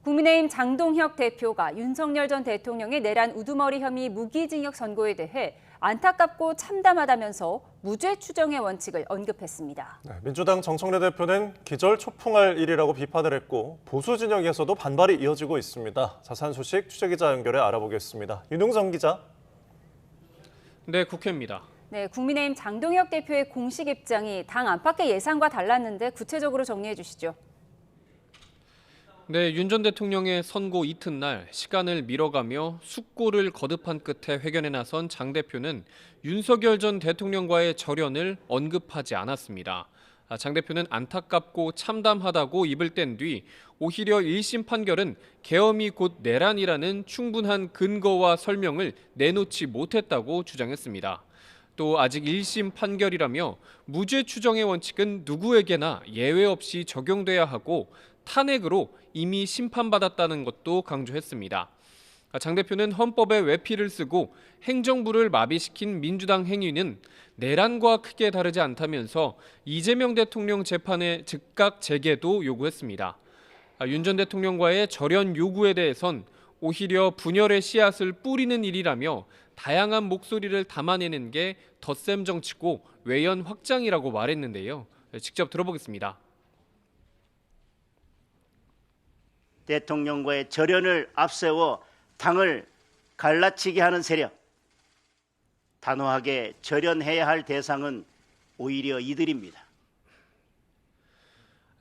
국민의힘 장동혁 대표가 윤석열 전 대통령의 내란 우두머리 혐의 무기징역 선고에 대해 안타깝고 참담하다면서 무죄 추정의 원칙을 언급했습니다. 민주당 정청래 대표는 기절 초풍할 일이라고 비판을 했고 보수 진영에서도 반발이 이어지고 있습니다. 자세한 소식 취재기자 연결해 알아보겠습니다. 윤웅정 기자. 네, 국회입니다. 네, 국민의힘 장동혁 대표의 공식 입장이 당 안팎의 예상과 달랐는데 구체적으로 정리해 주시죠. 네, 윤 전 대통령의 선고 이튿날 시간을 미뤄가며 숙고를 거듭한 끝에 회견에 나선 장 대표는 윤석열 전 대통령과의 절연을 언급하지 않았습니다. 장 대표는 안타깝고 참담하다고 입을 뗀 뒤 오히려 1심 판결은 계엄이 곧 내란이라는 충분한 근거와 설명을 내놓지 못했다고 주장했습니다. 또 아직 1심 판결이라며 무죄 추정의 원칙은 누구에게나 예외 없이 적용돼야 하고 탄핵으로 이미 심판받았다는 것도 강조했습니다. 장 대표는 헌법에 외피를 쓰고 행정부를 마비시킨 민주당 행위는 내란과 크게 다르지 않다면서 이재명 대통령 재판의 즉각 재개도 요구했습니다. 윤 전 대통령과의 절연 요구에 대해선 오히려 분열의 씨앗을 뿌리는 일이라며 다양한 목소리를 담아내는 게 덧셈 정치고 외연 확장이라고 말했는데요. 직접 들어보겠습니다. 대통령과의 절연을 앞세워 당을 갈라치게 하는 세력, 단호하게 절연해야 할 대상은 오히려 이들입니다.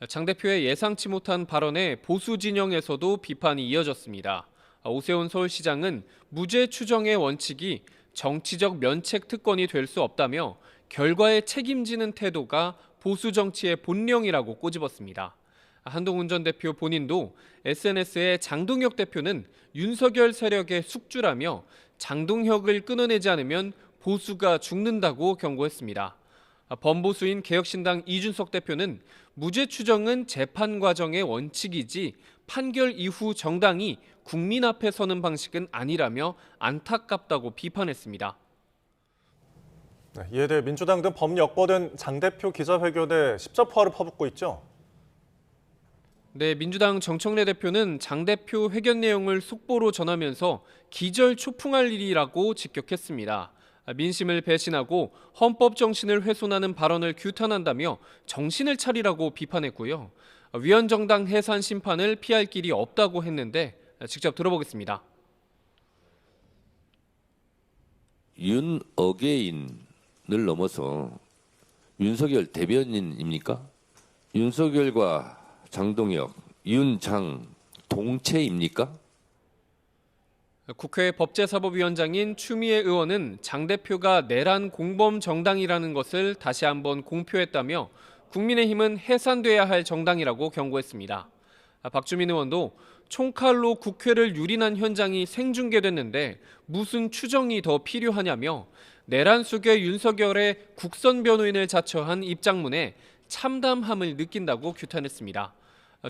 장 대표의 예상치 못한 발언에 보수 진영에서도 비판이 이어졌습니다. 오세훈 서울시장은 무죄 추정의 원칙이 정치적 면책 특권이 될 수 없다며 결과에 책임지는 태도가 보수 정치의 본령이라고 꼬집었습니다. 한동훈 전 대표 본인도 SNS에 장동혁 대표는 윤석열 세력의 숙주라며 장동혁을 끊어내지 않으면 보수가 죽는다고 경고했습니다. 범보수인 개혁신당 이준석 대표는 무죄 추정은 재판 과정의 원칙이지 판결 이후 정당이 국민 앞에 서는 방식은 아니라며 안타깝다고 비판했습니다. 이에 대해 민주당 등 범여권은 장 대표 기자회견에 십자포화를 퍼붓고 있죠. 네, 민주당 정청래 대표는 장 대표 회견 내용을 속보로 전하면서 기절 초풍할 일이라고 직격했습니다. 민심을 배신하고 헌법 정신을 훼손하는 발언을 규탄한다며 정신을 차리라고 비판했고요. 위헌정당 해산 심판을 피할 길이 없다고 했는데 직접 들어보겠습니다. 윤 어게인을 넘어서 윤석열 대변인입니까? 윤석열과 장동혁, 윤장 동체입니까? 국회 법제사법위원장인 추미애 의원은 장 대표가 내란 공범 정당이라는 것을 다시 한번 공표했다며 국민의힘은 해산돼야 할 정당이라고 경고했습니다. 박주민 의원도 총칼로 국회를 유린한 현장이 생중계됐는데 무슨 추정이 더 필요하냐며 내란 속의 윤석열의 국선 변호인을 자처한 입장문에 참담함을 느낀다고 규탄했습니다.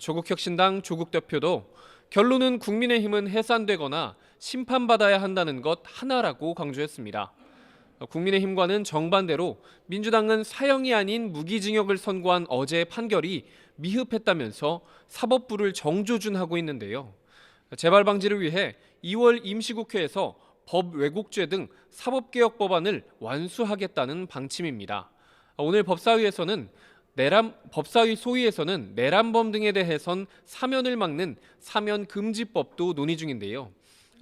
조국혁신당 조국 대표도 결론은 국민의힘은 해산되거나 심판받아야 한다는 것 하나라고 강조했습니다. 국민의힘과는 정반대로 민주당은 사형이 아닌 무기징역을 선고한 어제의 판결이 미흡했다면서 사법부를 정조준하고 있는데요. 재발 방지를 위해 2월 임시국회에서 법 왜곡죄 등 사법개혁 법안을 완수하겠다는 방침입니다. 오늘 법사위 소위에서는 내란범 등에 대해선 사면을 막는 사면금지법도 논의 중인데요.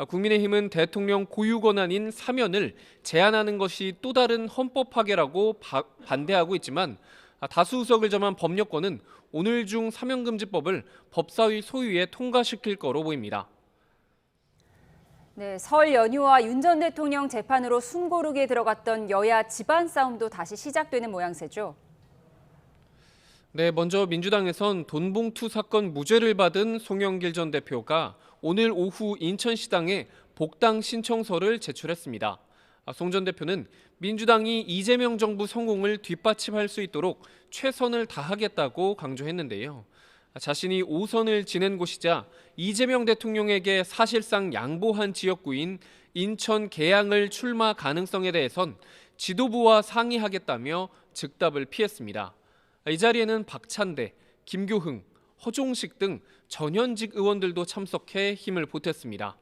국민의힘은 대통령 고유 권한인 사면을 제한하는 것이 또 다른 헌법 파괴라고 반대하고 있지만 다수 의석을 점한 법여권은 오늘 중 사면금지법을 법사위 소위에 통과시킬 거로 보입니다. 네, 설 연휴와 윤 전 대통령 재판으로 숨고르게 들어갔던 여야 집안 싸움도 다시 시작되는 모양새죠. 네, 먼저 민주당에선 돈봉투 사건 무죄를 받은 송영길 전 대표가 오늘 오후 인천시당에 복당 신청서를 제출했습니다. 송 전 대표는 민주당이 이재명 정부 성공을 뒷받침할 수 있도록 최선을 다하겠다고 강조했는데요. 자신이 5선을 지낸 곳이자 이재명 대통령에게 사실상 양보한 지역구인 인천 계양을 출마 가능성에 대해선 지도부와 상의하겠다며 즉답을 피했습니다. 이 자리에는 박찬대, 김교흥, 허종식 등 전현직 의원들도 참석해 힘을 보탰습니다.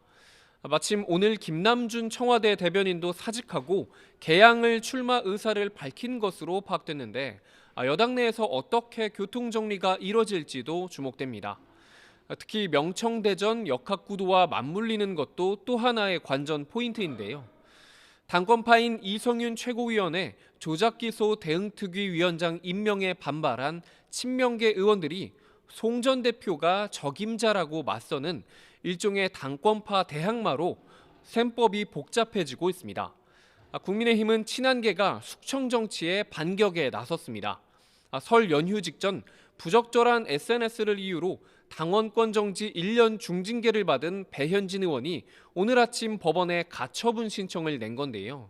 마침 오늘 김남준 청와대 대변인도 사직하고 개항을 출마 의사를 밝힌 것으로 파악됐는데 여당 내에서 어떻게 교통 정리가 이뤄질지도 주목됩니다. 특히 명청대전 역학구도와 맞물리는 것도 또 하나의 관전 포인트인데요. 당권파인 이성윤 최고위원회 조작기소 대응특위 위원장 임명에 반발한 친명계 의원들이 송 전 대표가 적임자라고 맞서는 일종의 당권파 대항마로 셈법이 복잡해지고 있습니다. 국민의힘은 친한계가 숙청 정치에 반격에 나섰습니다. 설 연휴 직전 부적절한 SNS를 이유로 당원권 정지 1년 중징계를 받은 배현진 의원이 오늘 아침 법원에 가처분 신청을 낸 건데요.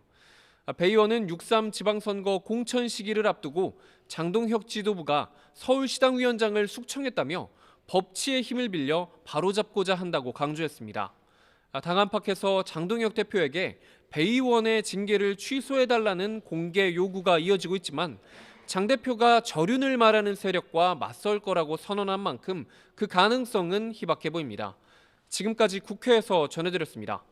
배 의원은 6.3 지방선거 공천 시기를 앞두고 장동혁 지도부가 서울시당 위원장을 숙청했다며 법치의 힘을 빌려 바로잡고자 한다고 강조했습니다. 당 안팎에서 장동혁 대표에게 배 의원의 징계를 취소해달라는 공개 요구가 이어지고 있지만 장 대표가 절윤을 말하는 세력과 맞설 거라고 선언한 만큼 그 가능성은 희박해 보입니다. 지금까지 국회에서 전해드렸습니다.